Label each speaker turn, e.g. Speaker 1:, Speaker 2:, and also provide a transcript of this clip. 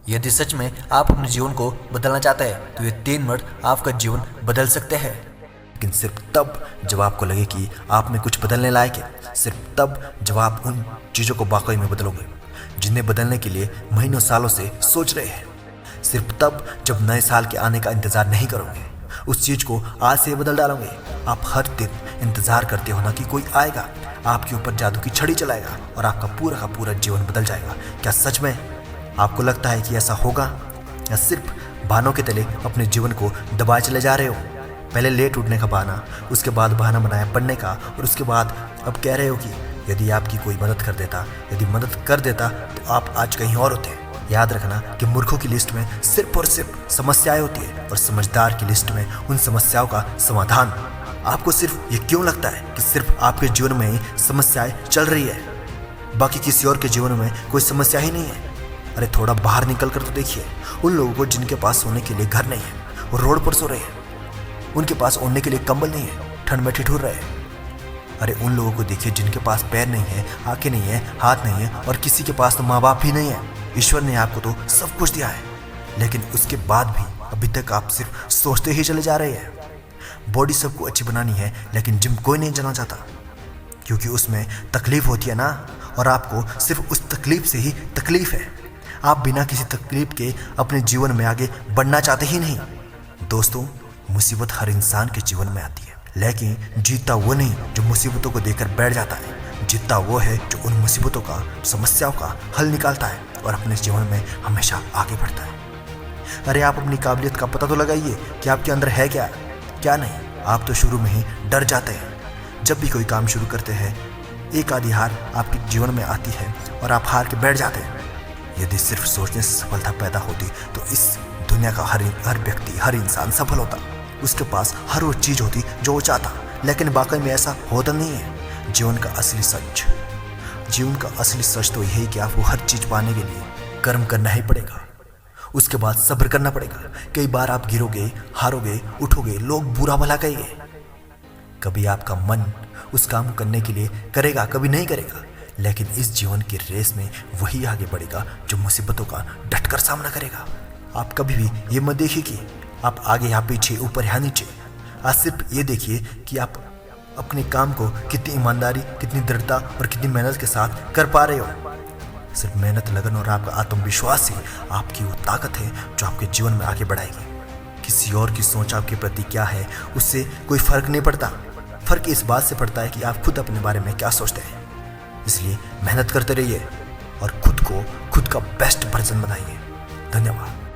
Speaker 1: यदि सच में आप अपने जीवन को बदलना चाहते हैं तो ये 3 मिनट आपका जीवन बदल सकते हैं। लेकिन सिर्फ तब जब आपको लगे कि आप में कुछ बदलने लायक है। सिर्फ तब जब आप उन चीज़ों को वाकई में बदलोगे जिन्हें बदलने के लिए महीनों सालों से सोच रहे हैं। सिर्फ तब जब नए साल के आने का इंतजार नहीं करोगे, उस चीज़ को आज से बदल डालोगे। आप हर दिन इंतजार करते हो ना कि कोई आएगा, आपके ऊपर जादू की छड़ी चलाएगा और आपका पूरा का पूरा जीवन बदल जाएगा। क्या सच में आपको लगता है कि ऐसा होगा, या सिर्फ बहानों के तले अपने जीवन को दबाए चले जा रहे हो? पहले लेट उठने का बहाना, उसके बाद बहाना बनाया पढ़ने का, और उसके बाद अब कह रहे हो कि यदि आपकी कोई मदद कर देता, यदि मदद कर देता तो आप आज कहीं और होते। याद रखना कि मूर्खों की लिस्ट में सिर्फ और सिर्फ समस्याएं होती है, और समझदार की लिस्ट में उन समस्याओं का समाधान। आपको सिर्फ ये क्यों लगता है कि सिर्फ आपके जीवन में ही समस्याएं चल रही है, बाकी किसी और के जीवन में कोई समस्या ही नहीं है? अरे थोड़ा बाहर निकल कर तो देखिए उन लोगों को जिनके पास सोने के लिए घर नहीं है, वो रोड पर सो रहे हैं। उनके पास ओढ़ने के लिए कंबल नहीं है, ठंड में ठिठुर रहे हैं। अरे उन लोगों को देखिए जिनके पास पैर नहीं है, आंखें नहीं है, हाथ नहीं है, और किसी के पास तो माँ बाप भी नहीं है। ईश्वर ने आपको तो सब कुछ दिया है, लेकिन उसके बाद भी अभी तक आप सिर्फ सोचते ही चले जा रहे हैं। बॉडी सबको अच्छी बनानी है, लेकिन जिम कोई नहीं जाना चाहता, क्योंकि उसमें तकलीफ होती है ना, और आपको सिर्फ उस तकलीफ से ही तकलीफ है। आप बिना किसी तकलीफ के अपने जीवन में आगे बढ़ना चाहते ही नहीं। दोस्तों, मुसीबत हर इंसान के जीवन में आती है, लेकिन जीतता वो नहीं जो मुसीबतों को देखकर बैठ जाता है। जीतता वो है जो उन मुसीबतों का, समस्याओं का हल निकालता है और अपने जीवन में हमेशा आगे बढ़ता है। अरे आप अपनी काबिलियत का पता तो लगाइए कि आपके अंदर है क्या, क्या नहीं। आप तो शुरू में ही डर जाते हैं। जब भी कोई काम शुरू करते हैं, एक आधी हार आपके जीवन में आती है और आप हार के बैठ जाते हैं। यदि सिर्फ सोचने से सफलता पैदा होती तो इस दुनिया का हर व्यक्ति, हर इंसान सफल होता। उसके पास हर वो चीज़ होती जो वो चाहता, लेकिन वाकई में ऐसा होता नहीं है। जीवन का असली सच तो यही कि आपको हर चीज़ पाने के लिए कर्म करना ही पड़ेगा, उसके बाद सब्र करना पड़ेगा। कई बार आप गिरोगे, हारोगे, उठोगे, लोग बुरा भला कहेंगे। कभी आपका मन उस काम को करने के लिए करेगा, कभी नहीं करेगा, लेकिन इस जीवन की रेस में वही आगे बढ़ेगा जो मुसीबतों का डटकर सामना करेगा। आप कभी भी ये मत देखिए कि आप आगे या पीछे, ऊपर या नीचे। आज सिर्फ ये देखिए कि आप अपने काम को कितनी ईमानदारी, कितनी दृढ़ता और कितनी मेहनत के साथ कर पा रहे हो। सिर्फ मेहनत, लगन और आपका आत्मविश्वास ही आपकी वो ताकत है जो आपके जीवन में आगे बढ़ाएगी। किसी और की सोच आपके प्रति क्या है, उससे कोई फर्क नहीं पड़ता। फर्क इस बात से पड़ता है कि आप खुद अपने बारे में क्या सोचते हैं। इसलिए मेहनत करते रहिए और खुद का बेस्ट वर्जन बनाइए। धन्यवाद।